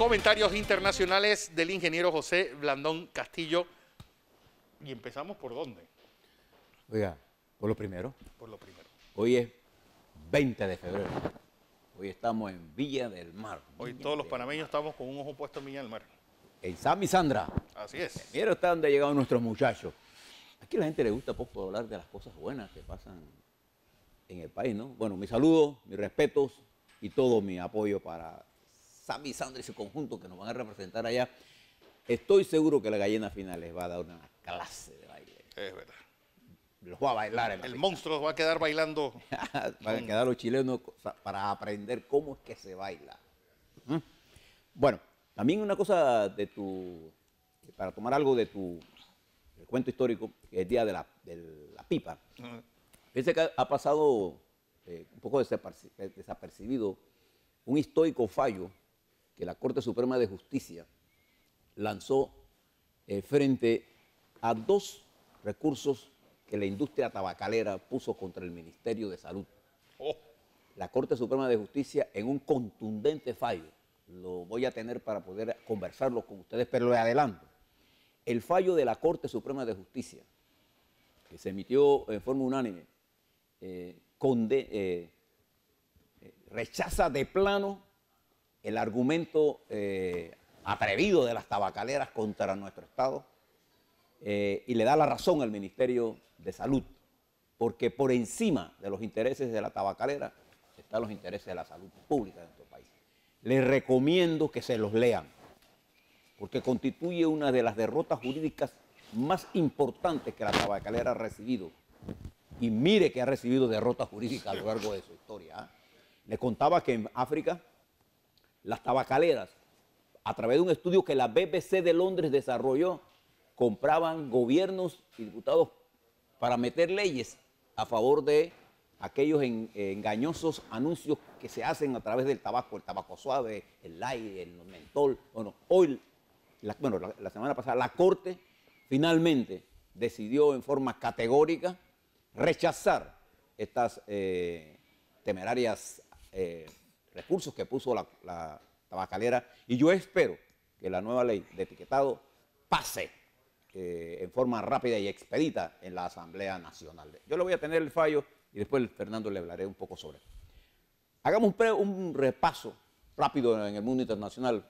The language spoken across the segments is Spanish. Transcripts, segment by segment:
comentarios internacionales del ingeniero José Blandón Castillo. ¿Y empezamos por dónde? Oiga, por lo primero. Por lo primero. Hoy es 20 de febrero. Hoy estamos en Villa del Mar. Hoy todos los panameños estamos con un ojo puesto en Viña del Mar. En San Misandra. Así es. Mira hasta dónde han llegado nuestros muchachos. Aquí a la gente le gusta poco hablar de las cosas buenas que pasan en el país, ¿no? Bueno, mis saludos, mis respetos y todo mi apoyo para San Misandra y su conjunto que nos van a representar allá. Estoy seguro que la gallina final les va a dar una clase de baile. Es verdad. Los va a bailar. El monstruo va a quedar bailando. Van a quedar los chilenos para aprender cómo es que se baila. Bueno, también una cosa para tomar algo del cuento histórico, que es el día de la pipa. Fíjense que ha pasado un poco desapercibido un histórico fallo que la Corte Suprema de Justicia lanzó frente a dos recursos que la industria tabacalera puso contra el Ministerio de Salud. La Corte Suprema de Justicia, en un contundente fallo, lo voy a tener para poder conversarlo con ustedes, pero le adelanto. El fallo de la Corte Suprema de Justicia, que se emitió en forma unánime, rechaza de plano el argumento atrevido de las tabacaleras contra nuestro Estado y le da la razón al Ministerio de Salud, porque por encima de los intereses de la tabacalera están los intereses de la salud pública de nuestro país. Les recomiendo que se los lean, porque constituye una de las derrotas jurídicas más importantes que la tabacalera ha recibido. Y mire que ha recibido derrotas jurídicas a lo largo de su historia. Le contaba que en África, las tabacaleras, a través de un estudio que la BBC de Londres desarrolló, compraban gobiernos y diputados para meter leyes a favor de aquellos engañosos anuncios que se hacen a través del tabaco, el tabaco suave, el light, el mentol. Bueno, hoy, la semana pasada, la Corte finalmente decidió en forma categórica rechazar estas temerarias recursos que puso la tabacalera, y yo espero que la nueva ley de etiquetado pase en forma rápida y expedita en la Asamblea Nacional. Yo le voy a tener el fallo y después Fernando le hablaré un poco sobre eso. Hagamos un repaso rápido en el mundo internacional.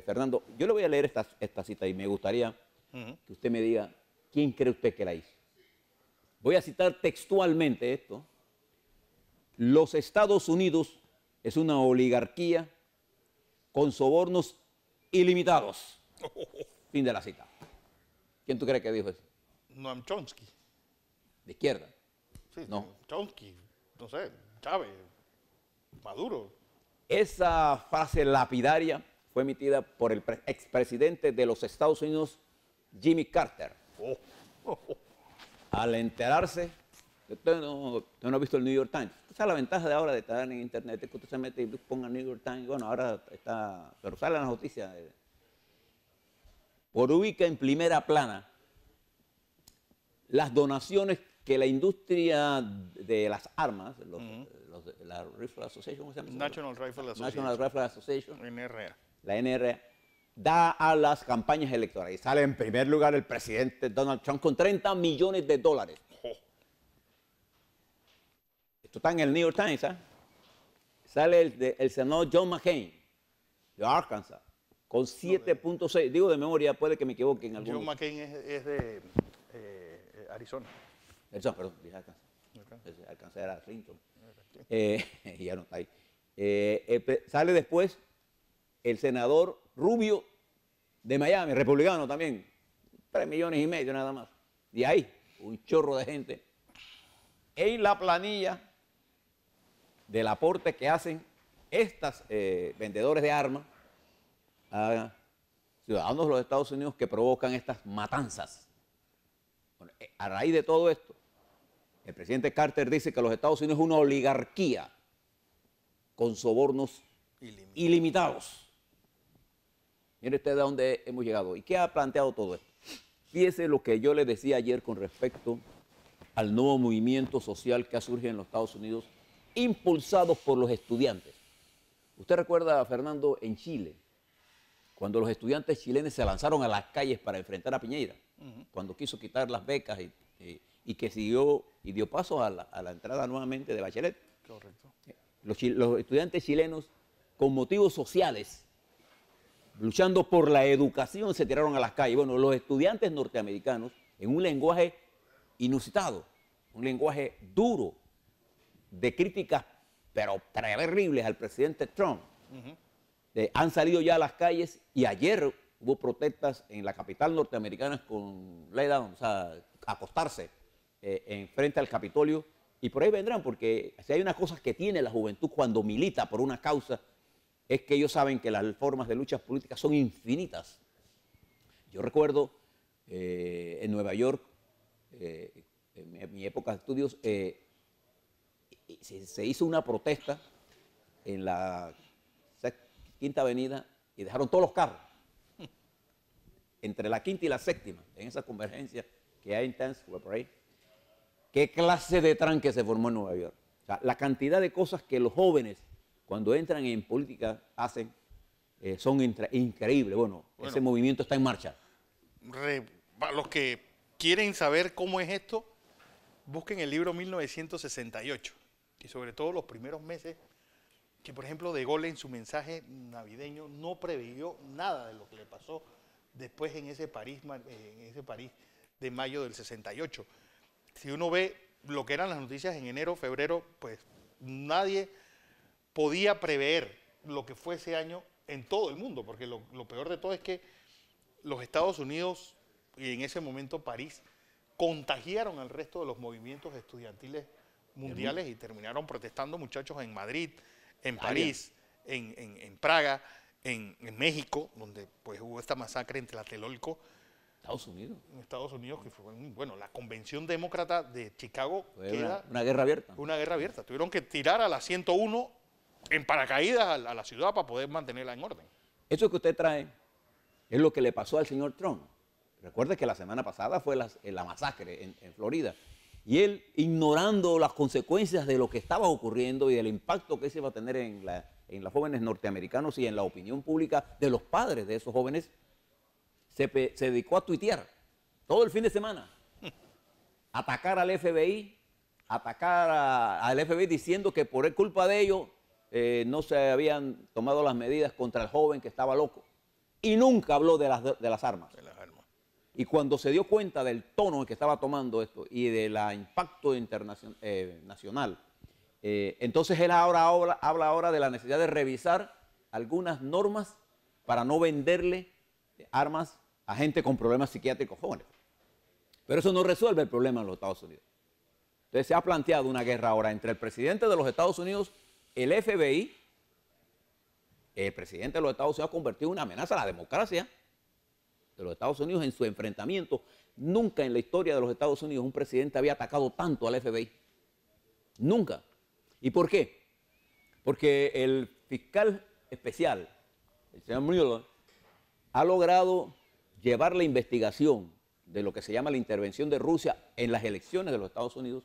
Fernando, yo le voy a leer esta cita y me gustaría que usted me diga quién cree usted que la hizo. Voy a citar textualmente esto. Los Estados Unidos es una oligarquía con sobornos ilimitados. Fin de la cita. ¿Quién tú crees que dijo eso? Noam Chomsky. ¿De izquierda? Sí, no. Chomsky, no sé, Chávez, Maduro. Esa frase lapidaria fue emitida por el expresidente de los Estados Unidos, Jimmy Carter. Al enterarse, usted no ha visto el New York Times. Esa es la ventaja de ahora de estar en internet, es que usted se mete y ponga New York Times. Bueno, ahora está, pero sale en las noticias. Ubica en primera plana las donaciones que la industria de las armas, la Rifle Association, ¿cómo se llama? National Rifle Association. National Rifle Association. NRA. La NRA da a las campañas electorales. Y sale en primer lugar el presidente Donald Trump con $30 millones. Esto está en el New York Times, ¿eh? Sale el senador John McCain de Arkansas con 7.6. Digo de memoria, puede que me equivoque en algún. John McCain es de Arizona. Perdón, dije Arkansas. Arkansas era Clinton. Ya no está ahí. Sale después el senador Rubio de Miami, republicano también, 3,5 millones nada más. Y ahí, un chorro de gente. En la planilla del aporte que hacen estas vendedores de armas a ciudadanos de los Estados Unidos que provocan estas matanzas. Bueno, a raíz de todo esto, el presidente Carter dice que los Estados Unidos es una oligarquía con sobornos ilimitados. Mire usted de dónde hemos llegado. ¿Y qué ha planteado todo esto? Fíjese lo que yo le decía ayer con respecto al nuevo movimiento social que ha surgido en los Estados Unidos, impulsado por los estudiantes. Usted recuerda, Fernando, en Chile, cuando los estudiantes chilenos se lanzaron a las calles para enfrentar a Piñera, cuando quiso quitar las becas y que siguió y dio paso a la entrada nuevamente de Bachelet. Correcto. Los estudiantes chilenos, con motivos sociales, luchando por la educación, se tiraron a las calles. Bueno, los estudiantes norteamericanos, en un lenguaje inusitado, un lenguaje duro, de críticas, pero terribles al presidente Trump, han salido ya a las calles y ayer hubo protestas en la capital norteamericana con lay down, o sea, acostarse en frente al Capitolio, y por ahí vendrán, porque si hay unas cosas que tiene la juventud cuando milita por una causa, es que ellos saben que las formas de luchas políticas son infinitas. Yo recuerdo en Nueva York, en mi época de estudios, se hizo una protesta en la Quinta Avenida y dejaron todos los carros entre la Quinta y la Séptima, en esa convergencia que hay en Times Square por ahí. ¿Qué clase de tranque se formó en Nueva York? O sea, la cantidad de cosas que los jóvenes, cuando entran en política, hacen son increíbles. Bueno, ese movimiento está en marcha. Para los que quieren saber cómo es esto, busquen el libro 1968 y sobre todo los primeros meses, que por ejemplo De Gaulle en su mensaje navideño no previó nada de lo que le pasó después en ese París de mayo del 68. Si uno ve lo que eran las noticias en enero, febrero, pues nadie podía prever lo que fue ese año en todo el mundo, porque lo peor de todo es que los Estados Unidos y en ese momento París contagiaron al resto de los movimientos estudiantiles mundiales y terminaron protestando muchachos en Madrid, en París, en Praga, en México, donde pues hubo esta masacre en Tlatelolco. Estados Unidos. En Estados Unidos, que fue, bueno, la Convención Demócrata de Chicago fue una guerra abierta. Una guerra abierta. Tuvieron que tirar a la 101 en paracaídas a la ciudad para poder mantenerla en orden. Eso que usted trae es lo que le pasó al señor Trump. Recuerde que la semana pasada fue la masacre en Florida. Y él, ignorando las consecuencias de lo que estaba ocurriendo y del impacto que se iba a tener en los jóvenes norteamericanos y en la opinión pública de los padres de esos jóvenes, se dedicó a tuitear todo el fin de semana. Atacar al FBI, al FBI diciendo que por culpa de ellos no se habían tomado las medidas contra el joven que estaba loco. Y nunca habló de las armas. Y cuando se dio cuenta del tono que estaba tomando esto y del impacto nacional, entonces él habla ahora de la necesidad de revisar algunas normas para no venderle armas a gente con problemas psiquiátricos jóvenes. Pero eso no resuelve el problema en los Estados Unidos. Entonces se ha planteado una guerra ahora entre el presidente de los Estados Unidos, el FBI. El presidente de los Estados Unidos ha convertido en una amenaza a la democracia de los Estados Unidos en su enfrentamiento. Nunca en la historia de los Estados Unidos un presidente había atacado tanto al FBI. Nunca. ¿Y por qué? Porque el fiscal especial, el señor Mueller, ha logrado llevar la investigación de lo que se llama la intervención de Rusia en las elecciones de los Estados Unidos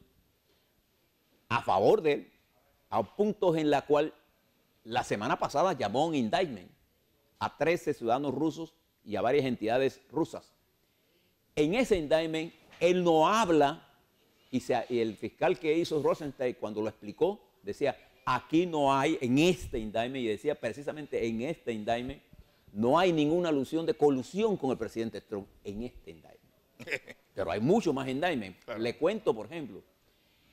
a favor de él, a puntos en la cual la semana pasada llamó un indictment a 13 ciudadanos rusos y a varias entidades rusas. En ese indictment, él no habla, y el fiscal que hizo Rosenstein, cuando lo explicó, decía, aquí no hay, en este indictment, y decía precisamente en este indictment, no hay ninguna alusión de colusión con el presidente Trump en este indictment. Pero hay mucho más indictment. Claro. Le cuento, por ejemplo,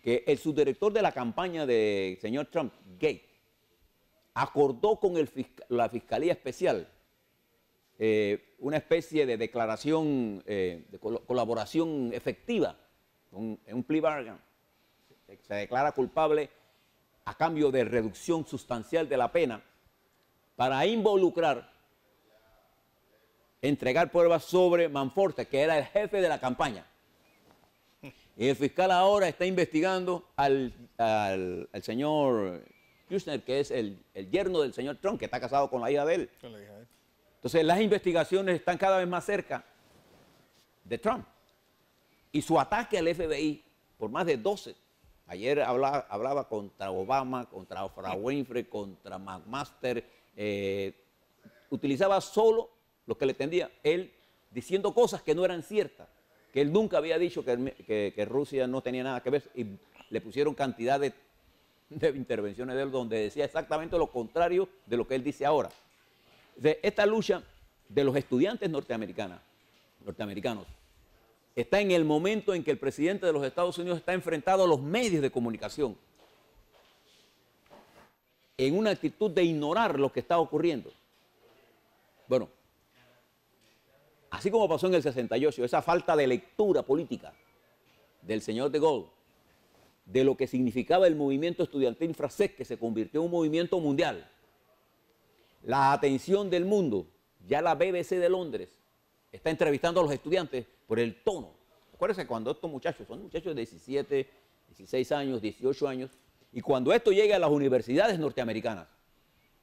que el subdirector de la campaña del señor Trump, Gates, acordó con la Fiscalía Especial una especie de declaración de colaboración efectiva, en un plea bargain. Se declara culpable a cambio de reducción sustancial de la pena para entregar pruebas sobre Manforte, que era el jefe de la campaña. Y el fiscal ahora está investigando al señor Kushner, que es el yerno del señor Trump, que está casado con la hija de él. Entonces las investigaciones están cada vez más cerca de Trump. Y su ataque al FBI por más de 12. Ayer hablaba contra Obama, contra Oprah Winfrey, contra McMaster, utilizaba solo lo que le tendía, él diciendo cosas que no eran ciertas, que él nunca había dicho que Rusia no tenía nada que ver, y le pusieron cantidad de intervenciones de él donde decía exactamente lo contrario de lo que él dice ahora. Esta lucha de los estudiantes norteamericanos está en el momento en que el presidente de los Estados Unidos está enfrentado a los medios de comunicación en una actitud de ignorar lo que está ocurriendo. Bueno, así como pasó en el 68, esa falta de lectura política del señor de Gaulle, de lo que significaba el movimiento estudiantil francés, que se convirtió en un movimiento mundial, la atención del mundo, ya la BBC de Londres está entrevistando a los estudiantes por el tono. Acuérdense cuando estos muchachos, son muchachos de 17, 16 años, 18 años, y cuando esto llega a las universidades norteamericanas,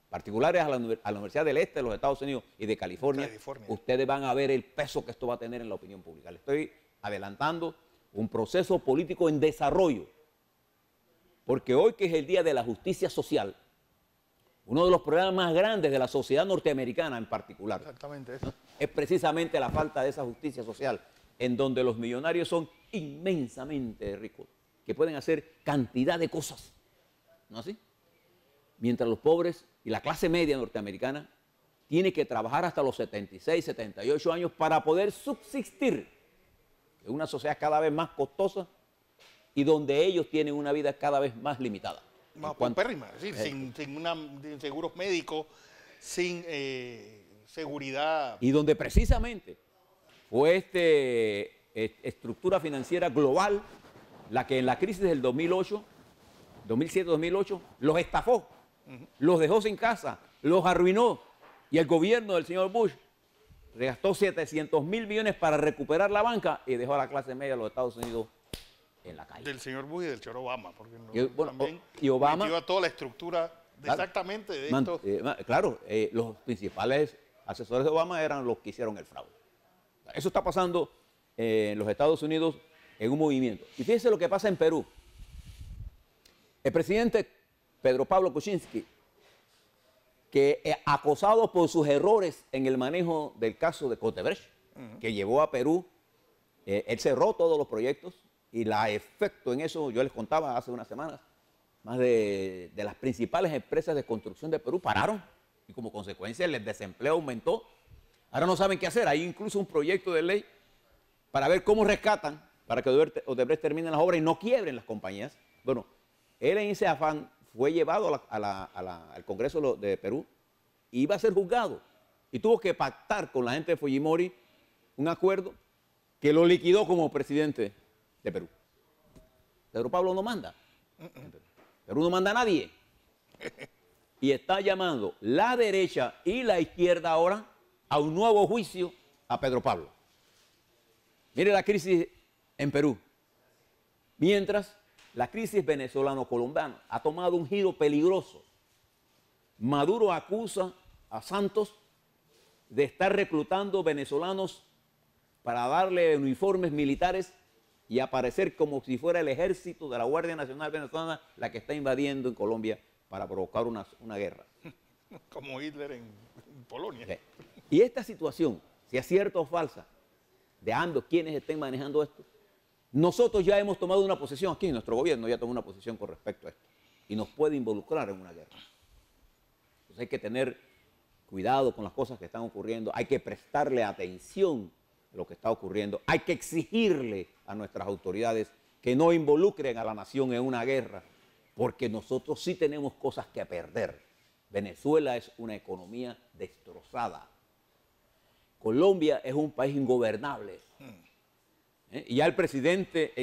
particulares a la Universidad del Este de los Estados Unidos y de California, ustedes van a ver el peso que esto va a tener en la opinión pública. Le estoy adelantando un proceso político en desarrollo, porque hoy, que es el Día de la Justicia Social, uno de los problemas más grandes de la sociedad norteamericana en particular, ¿no?, es precisamente la falta de esa justicia social, en donde los millonarios son inmensamente ricos, que pueden hacer cantidad de cosas, ¿no así? Mientras los pobres y la clase media norteamericana tiene que trabajar hasta los 76, 78 años para poder subsistir en una sociedad cada vez más costosa y donde ellos tienen una vida cada vez más limitada. Más paupérrima, es decir, sin seguros médicos, sin seguridad. Y donde precisamente fue estructura financiera global la que en la crisis del 2008, 2007-2008, los estafó, los dejó sin casa, los arruinó, y el gobierno del señor Bush gastó 700 mil millones para recuperar la banca y dejó a la clase media de los Estados Unidos en la calle. Del señor Bush y del señor Obama, porque también y Obama metió a toda la estructura exactamente de esto. Claro, los principales asesores de Obama eran los que hicieron el fraude. Eso está pasando en los Estados Unidos en un movimiento. Y fíjense lo que pasa en Perú. El presidente Pedro Pablo Kuczynski, que acosado por sus errores en el manejo del caso de Odebrecht, que llevó a Perú, él cerró todos los proyectos, y la efecto en eso, yo les contaba hace unas semanas, más de las principales empresas de construcción de Perú pararon, y como consecuencia el desempleo aumentó. Ahora no saben qué hacer. Hay incluso un proyecto de ley para ver cómo rescatan, para que Odebrecht termine las obras y no quiebren las compañías. Bueno, él en ese afán fue llevado al Congreso de Perú y iba a ser juzgado. Y tuvo que pactar con la gente de Fujimori un acuerdo que lo liquidó como presidente de Perú. Pedro Pablo no manda. Perú no manda a nadie. Y está llamando la derecha y la izquierda ahora a un nuevo juicio a Pedro Pablo. Mire la crisis en Perú. Mientras la crisis venezolano-colombiana ha tomado un giro peligroso. Maduro acusa a Santos de estar reclutando venezolanos para darle uniformes militares y aparecer como si fuera el ejército de la Guardia Nacional Venezolana la que está invadiendo en Colombia para provocar una guerra. Como Hitler en Polonia. Okay. Y esta situación, si es cierta o falsa, de ambos quienes estén manejando esto, nosotros ya hemos tomado una posición aquí, nuestro gobierno ya tomó una posición con respecto a esto y nos puede involucrar en una guerra. Entonces hay que tener cuidado con las cosas que están ocurriendo, hay que prestarle atención a lo que está ocurriendo, hay que exigirle a nuestras autoridades que no involucren a la nación en una guerra, porque nosotros sí tenemos cosas que perder. Venezuela es una economía destrozada. Colombia es un país ingobernable. Y ya el expresidente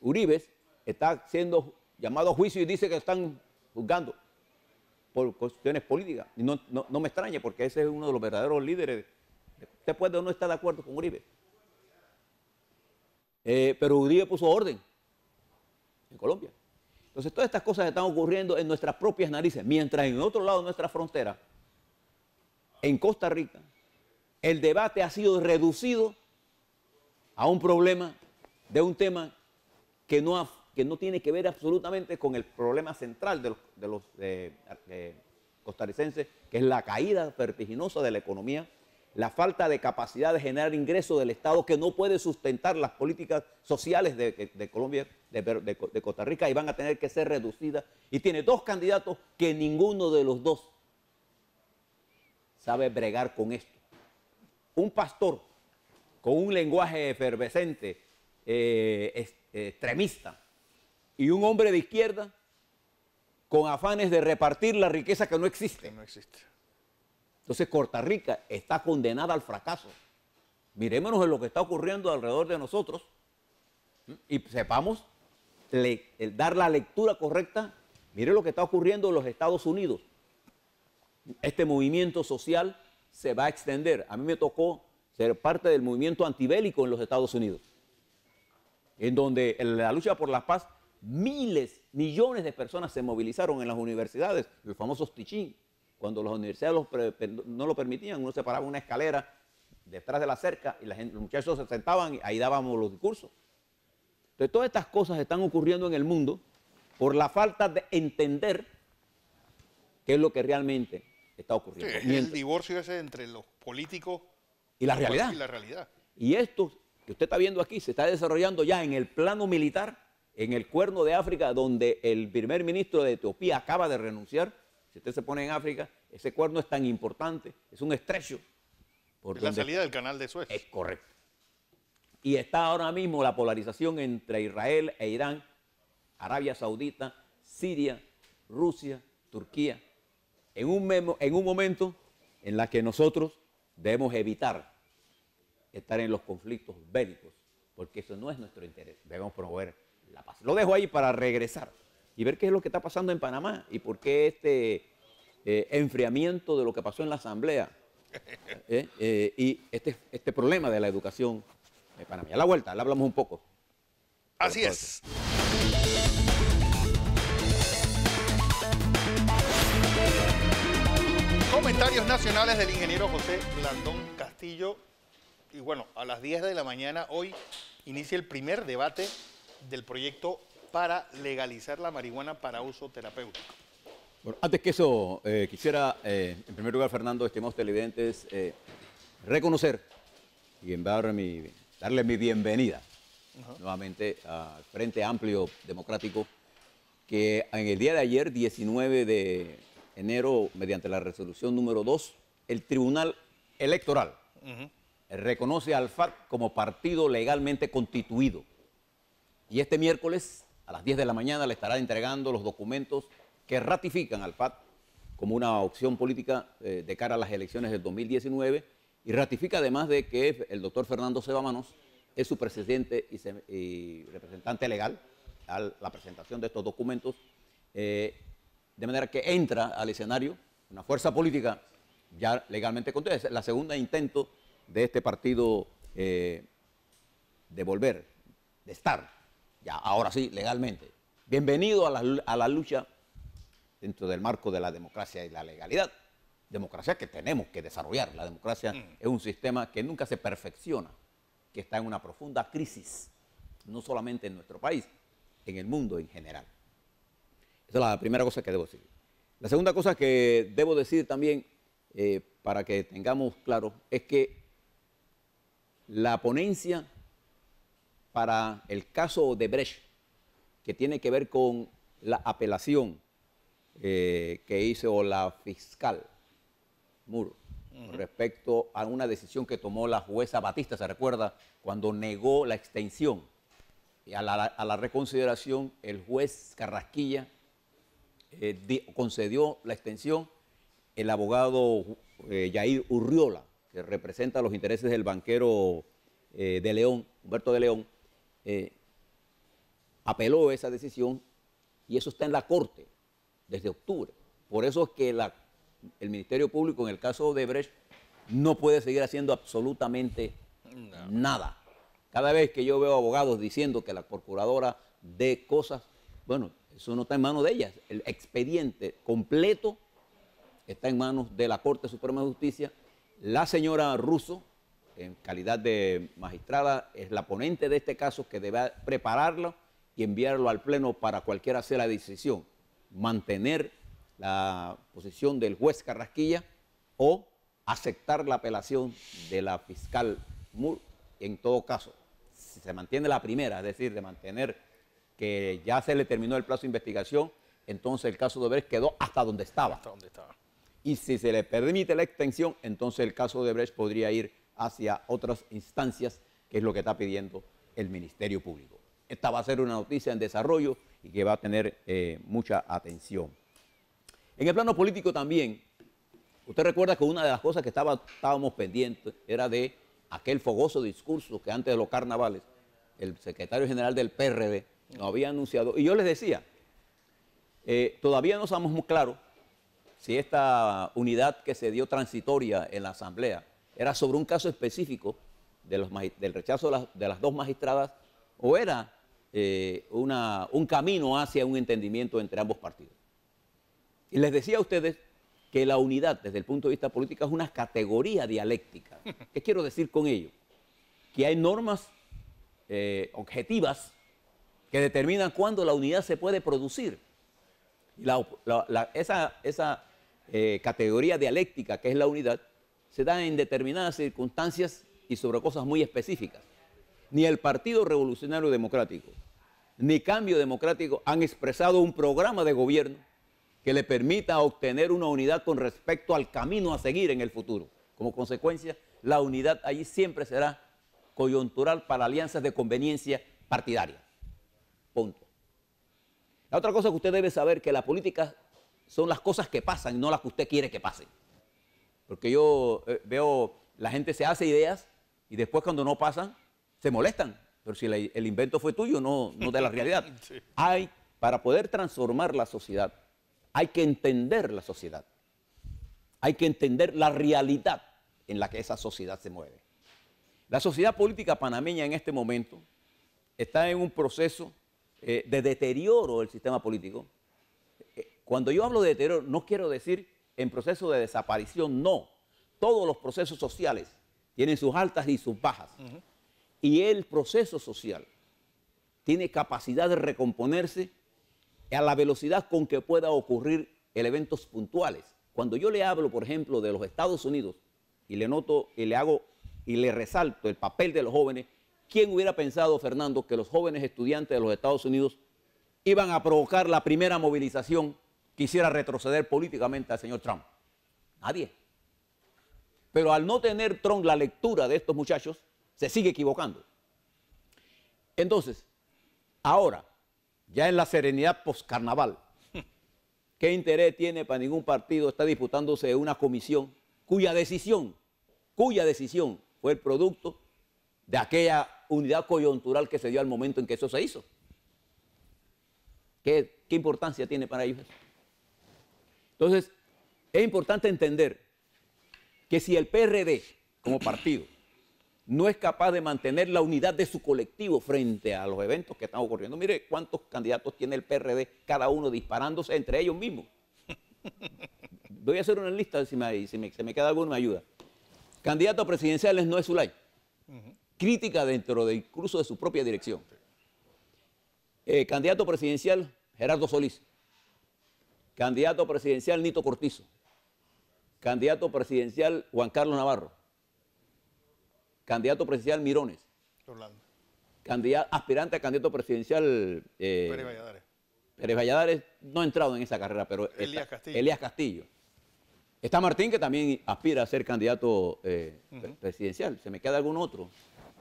Uribe está siendo llamado a juicio y dice que están juzgando por cuestiones políticas. Y no me extraña, porque ese es uno de los verdaderos líderes. Usted puede o no estar de acuerdo con Uribe. Pero Uribe puso orden en Colombia. Entonces todas estas cosas están ocurriendo en nuestras propias narices, mientras en otro lado de nuestra frontera, en Costa Rica, el debate ha sido reducido a un problema de un tema que no que no tiene que ver absolutamente con el problema central de los costarricenses, que es la caída vertiginosa de la economía, la falta de capacidad de generar ingresos del Estado, que no puede sustentar las políticas sociales de Colombia, de Costa Rica, y van a tener que ser reducidas. Y tiene dos candidatos que ninguno de los dos sabe bregar con esto. Un pastor con un lenguaje efervescente, extremista, y un hombre de izquierda con afanes de repartir la riqueza que no existe. No existe. Entonces Costa Rica está condenada al fracaso. Mirémonos en lo que está ocurriendo alrededor de nosotros y sepamos dar la lectura correcta. Mire lo que está ocurriendo en los Estados Unidos. Este movimiento social se va a extender. A mí me tocó ser parte del movimiento antibélico en los Estados Unidos, en donde en la lucha por la paz miles, millones de personas se movilizaron en las universidades, los famosos teaching. Cuando las universidades no lo permitían, uno se paraba en una escalera detrás de la cerca y los muchachos se sentaban y ahí dábamos los discursos. Entonces, todas estas cosas están ocurriendo en el mundo por la falta de entender qué es lo que realmente está ocurriendo. Sí, el divorcio ese entre los políticos y la realidad. Y la realidad. Y esto que usted está viendo aquí se está desarrollando ya en el plano militar, en el Cuerno de África, donde el primer ministro de Etiopía acaba de renunciar. Si usted se pone en África, ese cuerno es tan importante, es un estrecho. Es la salida del canal de Suez. Es correcto. Y está ahora mismo la polarización entre Israel e Irán, Arabia Saudita, Siria, Rusia, Turquía, en un momento en la que nosotros debemos evitar estar en los conflictos bélicos, porque eso no es nuestro interés. Debemos promover la paz. Lo dejo ahí para regresar y ver qué es lo que está pasando en Panamá y por qué este enfriamiento de lo que pasó en la Asamblea y este problema de la educación de Panamá. A la vuelta, le hablamos un poco. Así es. Comentarios nacionales del ingeniero José Blandón Castillo. Y bueno, a las 10 de la mañana hoy inicia el primer debate del proyecto para legalizar la marihuana para uso terapéutico. Bueno, antes que eso, quisiera, en primer lugar, Fernando, estimados televidentes, reconocer y darle mi bienvenida nuevamente al Frente Amplio Democrático, que en el día de ayer, 19 de enero, mediante la resolución número 2, el Tribunal Electoral reconoce al FAT como partido legalmente constituido. Y este miércoles, a las 10 de la mañana, le estará entregando los documentos que ratifican al FAT como una opción política de cara a las elecciones del 2019 y ratifica además de que el doctor Fernando Sebamanos es su presidente y representante legal a la presentación de estos documentos, de manera que entra al escenario una fuerza política ya legalmente constituida. Es la segunda intento de este partido de volver, de estar, ya ahora sí, legalmente. Bienvenido a la lucha dentro del marco de la democracia y la legalidad. Democracia que tenemos que desarrollar. La democracia es un sistema que nunca se perfecciona, que está en una profunda crisis, no solamente en nuestro país, en el mundo en general. Esa es la primera cosa que debo decir. La segunda cosa que debo decir también, para que tengamos claro, es que la ponencia para el caso de Brecht, que tiene que ver con la apelación que hizo la fiscal Muro respecto a una decisión que tomó la jueza Batista, se recuerda, cuando negó la extensión. Y a la reconsideración, el juez Carrasquilla concedió la extensión. El abogado Yair Urriola, que representa los intereses del banquero de León, Humberto de León, apeló esa decisión y eso está en la Corte desde octubre. Por eso es que el Ministerio Público, en el caso de Brecht, no puede seguir haciendo absolutamente nada. Cada vez que yo veo abogados diciendo que la procuradora dé cosas, bueno, eso no está en manos de ellas. El expediente completo está en manos de la Corte Suprema de Justicia. La señora Russo, en calidad de magistrada, es la ponente de este caso que debe prepararlo y enviarlo al Pleno para cualquiera sea la decisión, mantener la posición del juez Carrasquilla o aceptar la apelación de la fiscal Moore. En todo caso, si se mantiene la primera, es decir, de mantener que ya se le terminó el plazo de investigación, entonces el caso de Odebrecht quedó hasta donde estaba. Hasta donde estaba. Y si se le permite la extensión, entonces el caso de Odebrecht podría ir hacia otras instancias, que es lo que está pidiendo el Ministerio Público. Esta va a ser una noticia en desarrollo y que va a tener mucha atención. En el plano político también, usted recuerda que una de las cosas que estábamos pendientes era de aquel fogoso discurso que antes de los carnavales el secretario general del PRD nos había anunciado. Y yo les decía, todavía no sabemos muy claro si esta unidad que se dio transitoria en la Asamblea era sobre un caso específico del rechazo de las dos magistradas o era un camino hacia un entendimiento entre ambos partidos. Y les decía a ustedes que la unidad desde el punto de vista político es una categoría dialéctica. ¿Qué quiero decir con ello? Que hay normas objetivas que determinan cuándo la unidad se puede producir. Y esa categoría dialéctica que es la unidad se da en determinadas circunstancias y sobre cosas muy específicas. Ni el Partido Revolucionario Democrático ni Cambio Democrático han expresado un programa de gobierno que le permita obtener una unidad con respecto al camino a seguir en el futuro. Como consecuencia, la unidad allí siempre será coyuntural para alianzas de conveniencia partidaria. Punto. La otra cosa que usted debe saber es que la política son las cosas que pasan y no las que usted quiere que pasen. Porque yo veo, la gente se hace ideas y después cuando no pasan, se molestan. Pero si el invento fue tuyo, no de la realidad. Sí. Para poder transformar la sociedad, hay que entender la sociedad. Hay que entender la realidad en la que esa sociedad se mueve. La sociedad política panameña en este momento está en un proceso de deterioro del sistema político. Cuando yo hablo de deterioro, no quiero decir en proceso de desaparición, no. Todos los procesos sociales tienen sus altas y sus bajas. Y el proceso social tiene capacidad de recomponerse a la velocidad con que pueda ocurrir eventos puntuales. Cuando yo le hablo, por ejemplo, de los Estados Unidos y le noto y le hago y le resalto el papel de los jóvenes, ¿quién hubiera pensado, Fernando, que los jóvenes estudiantes de los Estados Unidos iban a provocar la primera movilización que hiciera retroceder políticamente al señor Trump? Nadie. Pero al no tener Trump la lectura de estos muchachos, se sigue equivocando. Entonces, ahora, ya en la serenidad post-carnaval, ¿qué interés tiene para ningún partido estar disputándose una comisión cuya decisión fue el producto de aquella unidad coyuntural que se dio al momento en que eso se hizo? ¿Qué importancia tiene para ellos? Entonces, es importante entender que si el PRD, como partido, no es capaz de mantener la unidad de su colectivo frente a los eventos que están ocurriendo. Mire cuántos candidatos tiene el PRD, cada uno disparándose entre ellos mismos. Voy a hacer una lista, si me queda alguno me ayuda. Candidato presidencial es Noé Zulay. Crítica dentro de incluso de su propia dirección. Candidato presidencial Gerardo Solís. Candidato presidencial Nito Cortizo. Candidato presidencial Juan Carlos Navarro. Candidato presidencial Mirones. Orlando. Aspirante a candidato presidencial Pérez Valladares. Pérez Valladares no ha entrado en esa carrera, pero Elías Castillo. Está Martín, que también aspira a ser candidato presidencial. ¿Se me queda algún otro?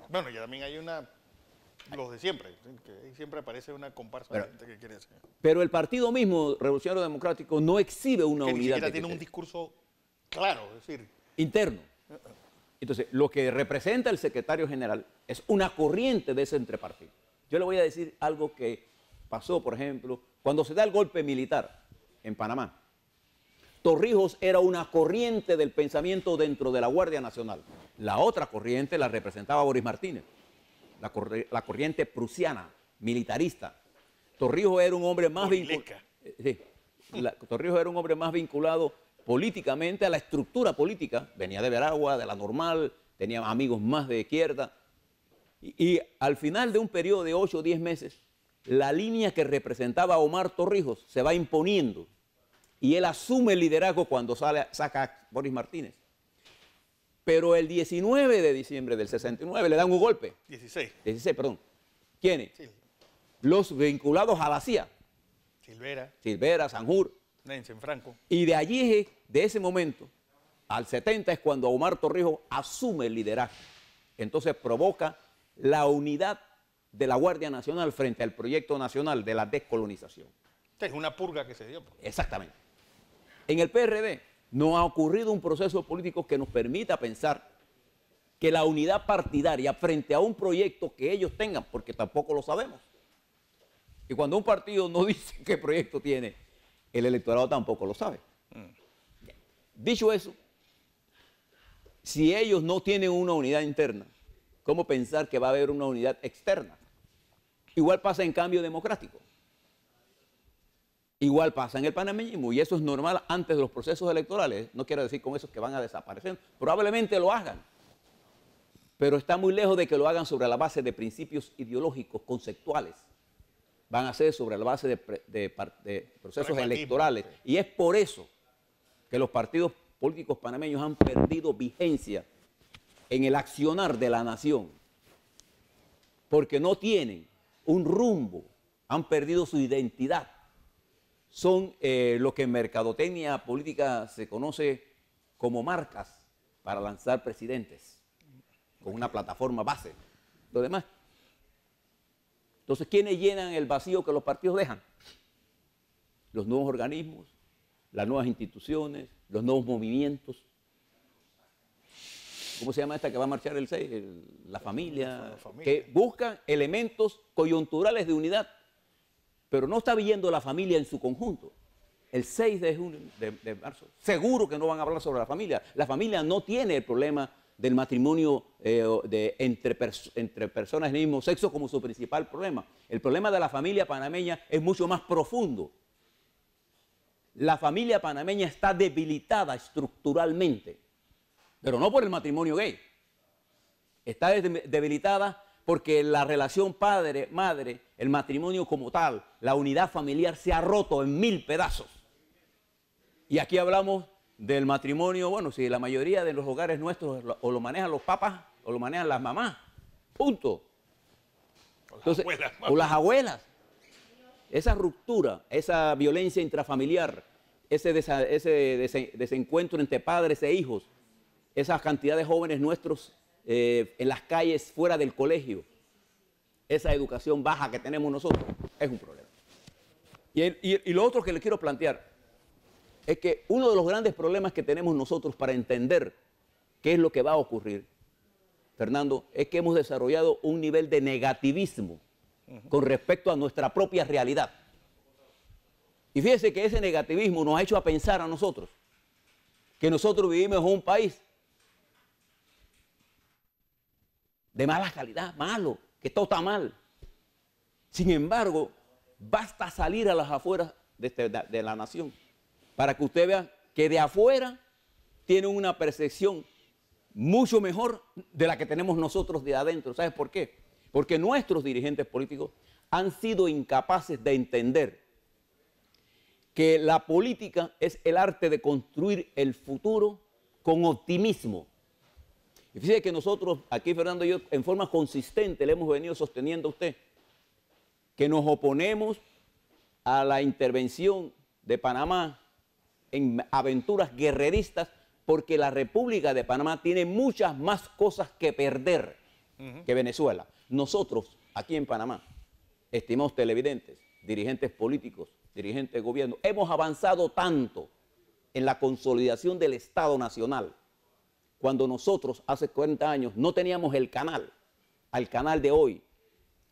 Bueno, y también hay los de siempre, que siempre aparece una comparsa de gente que quiere ser. Pero el partido mismo, Revolucionario Democrático, no exhibe una unidad. Ni siquiera tiene un discurso claro, es decir, interno. Entonces, lo que representa el secretario general es una corriente de ese entrepartido. Yo le voy a decir algo que pasó, por ejemplo, cuando se da el golpe militar en Panamá. Torrijos era una corriente del pensamiento dentro de la Guardia Nacional. La otra corriente la representaba Boris Martínez, la corriente prusiana, militarista. Torrijos era un hombre más Torrijos era un hombre más vinculado políticamente a la estructura política. Venía de Veragua, de la Normal, tenía amigos más de izquierda. Y al final de un periodo de 8 o 10 meses, la línea que representaba a Omar Torrijos se va imponiendo y él asume el liderazgo cuando saca a Boris Martínez. Pero el 19 de diciembre del 69 le dan un golpe. 16. 16, perdón. ¿Quiénes? Sí. Los vinculados a la CIA. Silvera, Sanjur. Nansen Franco. Y de allí, de ese momento, al 70 es cuando Omar Torrijos asume el liderazgo. Entonces provoca la unidad de la Guardia Nacional frente al proyecto nacional de la descolonización. Es una purga que se dio. Exactamente. En el PRD no ha ocurrido un proceso político que nos permita pensar que la unidad partidaria frente a un proyecto que ellos tengan, porque tampoco lo sabemos. Y cuando un partido no dice qué proyecto tiene, el electorado tampoco lo sabe. Dicho eso, si ellos no tienen una unidad interna, ¿cómo pensar que va a haber una unidad externa? Igual pasa en Cambio Democrático. Igual pasa en el panameñismo, y eso es normal antes de los procesos electorales. No quiero decir con eso que van a desaparecer. Probablemente lo hagan, pero está muy lejos de que lo hagan sobre la base de principios ideológicos, conceptuales. Van a ser sobre la base de procesos electorales. Y es por eso que los partidos políticos panameños han perdido vigencia en el accionar de la nación, porque no tienen un rumbo, han perdido su identidad. Son lo que en mercadotecnia política se conoce como marcas para lanzar presidentes, con una plataforma base. Lo demás. Entonces, ¿quiénes llenan el vacío que los partidos dejan? Los nuevos organismos, las nuevas instituciones, los nuevos movimientos. ¿Cómo se llama esta que va a marchar el 6? La familia, que buscan elementos coyunturales de unidad, pero no está viendo la familia en su conjunto. El 6 de marzo, seguro que no van a hablar sobre la familia. La familia no tiene el problema del matrimonio entre personas del mismo sexo como su principal problema. El problema de la familia panameña es mucho más profundo. La familia panameña está debilitada estructuralmente, pero no por el matrimonio gay. Está debilitada porque la relación padre-madre, el matrimonio como tal, la unidad familiar se ha roto en 1000 pedazos. Y aquí hablamos del matrimonio, bueno, si la mayoría de los hogares nuestros o lo manejan los papás o lo manejan las mamás, punto. Entonces, o las abuelas. Esa ruptura, esa violencia intrafamiliar, ese desencuentro entre padres e hijos, esa cantidad de jóvenes nuestros en las calles fuera del colegio, esa educación baja que tenemos nosotros, es un problema. Y lo otro que le quiero plantear es que uno de los grandes problemas que tenemos nosotros para entender qué es lo que va a ocurrir, Fernando, es que hemos desarrollado un nivel de negativismo con respecto a nuestra propia realidad. Y fíjese que ese negativismo nos ha hecho a pensar a nosotros que nosotros vivimos en un país de mala calidad, malo, que todo está mal. Sin embargo, basta salir a las afueras de la nación para que usted vea que de afuera tiene una percepción mucho mejor de la que tenemos nosotros de adentro. ¿Sabes por qué? Porque nuestros dirigentes políticos han sido incapaces de entender que la política es el arte de construir el futuro con optimismo. Y fíjese que nosotros, aquí Fernando y yo, en forma consistente le hemos venido sosteniendo a usted que nos oponemos a la intervención de Panamá en aventuras guerreristas porque la República de Panamá tiene muchas más cosas que perder que Venezuela. Nosotros, aquí en Panamá, estimados televidentes, dirigentes políticos, dirigentes de gobierno, hemos avanzado tanto en la consolidación del Estado Nacional. Cuando nosotros hace 40 años no teníamos el canal, al canal de hoy,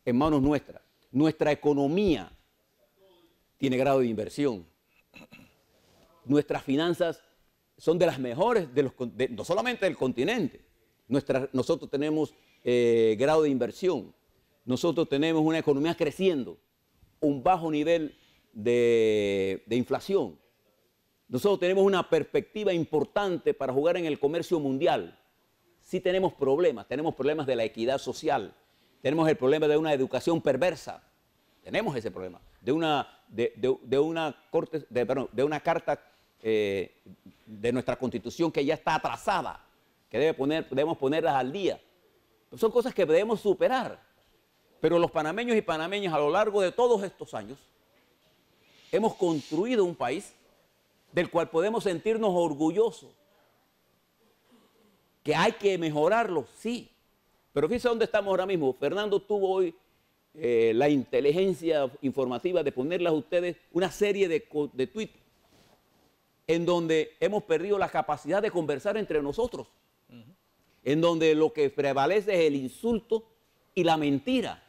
en manos nuestras. Nuestra economía tiene grado de inversión. Nuestras finanzas son de las mejores, no solamente del continente. Nosotros tenemos grado de inversión. Nosotros tenemos una economía creciendo, un bajo nivel de inflación. Nosotros tenemos una perspectiva importante para jugar en el comercio mundial. Sí tenemos problemas de la equidad social, tenemos el problema de una educación perversa, Tenemos ese problema de una carta de nuestra Constitución que ya está atrasada, que debemos ponerlas al día. Son cosas que debemos superar. Pero los panameños y panameñas a lo largo de todos estos años hemos construido un país del cual podemos sentirnos orgullosos. Que hay que mejorarlo, sí. Pero fíjense dónde estamos ahora mismo. Fernando tuvo hoy la inteligencia informativa de ponerles a ustedes una serie de tweets en donde hemos perdido la capacidad de conversar entre nosotros, en donde lo que prevalece es el insulto y la mentira.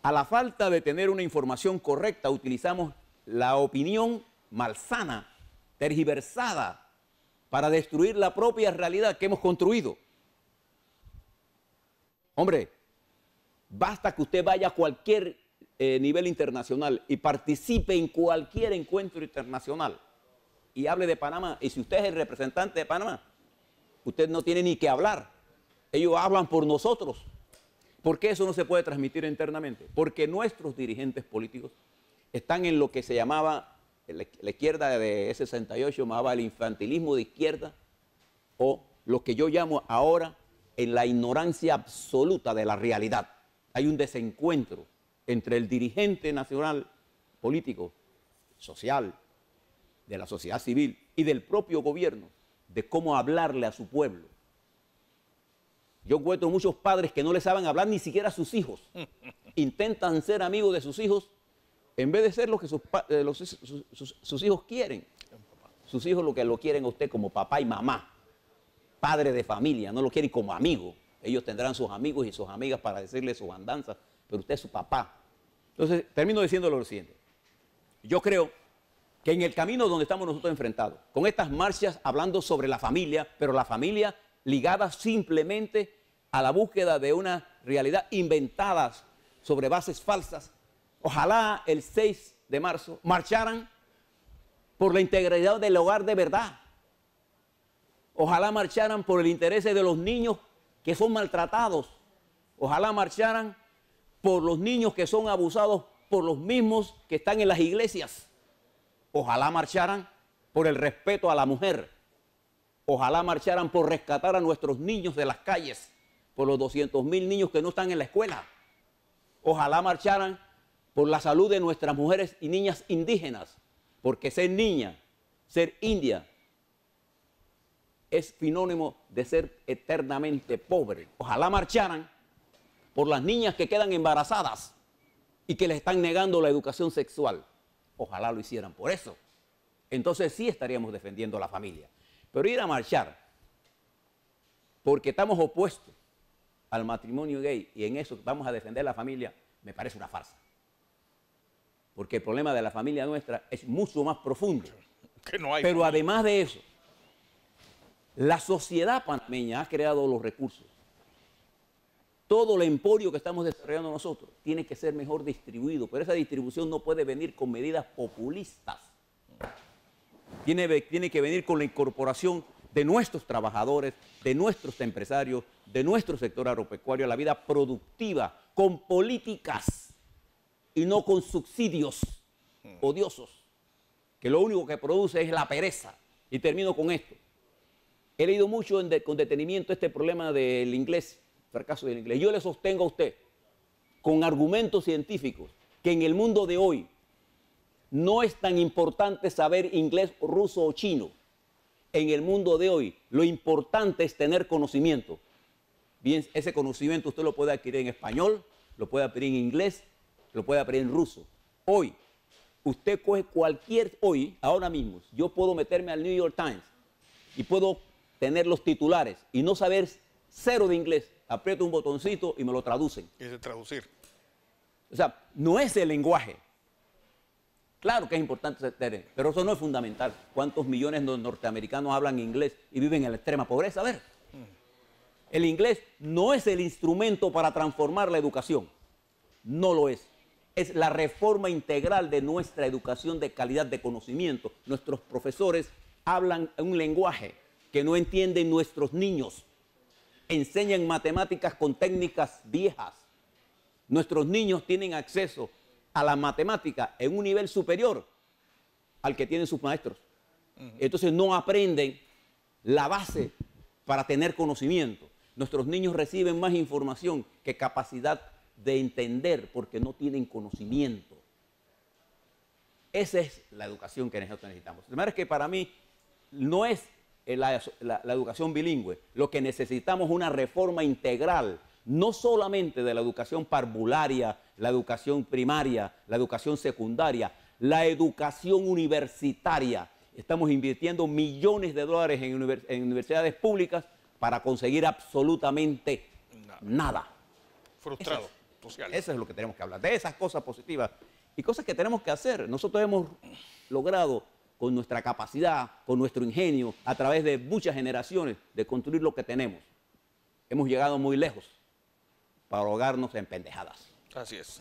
A la falta de tener una información correcta, utilizamos la opinión malsana, tergiversada, para destruir la propia realidad que hemos construido. Hombre, basta que usted vaya a cualquier nivel internacional y participe en cualquier encuentro internacional y hable de Panamá, y si usted es el representante de Panamá, usted no tiene ni que hablar. Ellos hablan por nosotros. ¿Por qué eso no se puede transmitir internamente? Porque nuestros dirigentes políticos están en lo que se llamaba, la izquierda de 68 llamaba el infantilismo de izquierda, o lo que yo llamo ahora en la ignorancia absoluta de la realidad. Hay un desencuentro entre el dirigente nacional político, social, de la sociedad civil y del propio gobierno, de cómo hablarle a su pueblo. Yo encuentro muchos padres que no le saben hablar ni siquiera a sus hijos. Intentan ser amigos de sus hijos en vez de ser lo que sus hijos quieren. Sus hijos lo que lo quieren a usted como papá y mamá, padre de familia, no lo quieren como amigo. Ellos tendrán sus amigos y sus amigas para decirle sus andanzas, pero usted es su papá. Entonces, termino diciéndole lo siguiente. Yo creo que en el camino donde estamos nosotros enfrentados, con estas marchas hablando sobre la familia, pero la familia ligada simplemente a la búsqueda de una realidad inventada sobre bases falsas, ojalá el 6 de marzo marcharan por la integridad del hogar de verdad. Ojalá marcharan por el interés de los niños que son maltratados. Ojalá marcharan por los niños que son abusados por los mismos que están en las iglesias. Ojalá marcharan por el respeto a la mujer. Ojalá marcharan por rescatar a nuestros niños de las calles, por los 200.000 niños que no están en la escuela. Ojalá marcharan por la salud de nuestras mujeres y niñas indígenas, porque ser niña, ser india, es sinónimo de ser eternamente pobre. Ojalá marcharan por las niñas que quedan embarazadas y que les están negando la educación sexual. Ojalá lo hicieran por eso. Entonces sí estaríamos defendiendo a la familia. Pero ir a marchar porque estamos opuestos al matrimonio gay y en eso vamos a defender a la familia, me parece una farsa. Porque el problema de la familia nuestra es mucho más profundo. Pero además de eso, la sociedad panameña ha creado los recursos. Todo el emporio que estamos desarrollando nosotros tiene que ser mejor distribuido, pero esa distribución no puede venir con medidas populistas. Tiene que venir con la incorporación de nuestros trabajadores, de nuestros empresarios, de nuestro sector agropecuario a la vida productiva, con políticas y no con subsidios odiosos, que lo único que produce es la pereza. Y termino con esto. He leído mucho con detenimiento este problema del inglés, fracaso del inglés. Yo le sostengo a usted, con argumentos científicos, que en el mundo de hoy no es tan importante saber inglés, ruso o chino. En el mundo de hoy, lo importante es tener conocimiento. Bien, ese conocimiento usted lo puede adquirir en español, lo puede adquirir en inglés, lo puede adquirir en ruso. Hoy, usted coge ahora mismo, yo puedo meterme al New York Times y puedo tener los titulares y no saber cero de inglés. Aprieto un botoncito y me lo traducen. Y es traducir. O sea, no es el lenguaje. Claro que es importante tener, pero eso no es fundamental. ¿Cuántos millones de norteamericanos hablan inglés y viven en la extrema pobreza? A ver, el inglés no es el instrumento para transformar la educación. No lo es. Es la reforma integral de nuestra educación de calidad de conocimiento. Nuestros profesores hablan un lenguaje que no entienden nuestros niños. Enseñan matemáticas con técnicas viejas. Nuestros niños tienen acceso a la matemática en un nivel superior al que tienen sus maestros. Entonces no aprenden la base para tener conocimiento. Nuestros niños reciben más información que capacidad de entender porque no tienen conocimiento. Esa es la educación que nosotros necesitamos. De manera que para mí no es la educación bilingüe. Lo que necesitamos es una reforma integral, no solamente de la educación parvularia, la educación primaria, la educación secundaria, la educación universitaria. Estamos invirtiendo millones de dólares en universidades públicas para conseguir absolutamente nada. Frustrado. Social. Eso es lo que tenemos que hablar, de esas cosas positivas y cosas que tenemos que hacer. Nosotros hemos logrado con nuestra capacidad, con nuestro ingenio, a través de muchas generaciones, de construir lo que tenemos. Hemos llegado muy lejos para ahogarnos en pendejadas. Así es.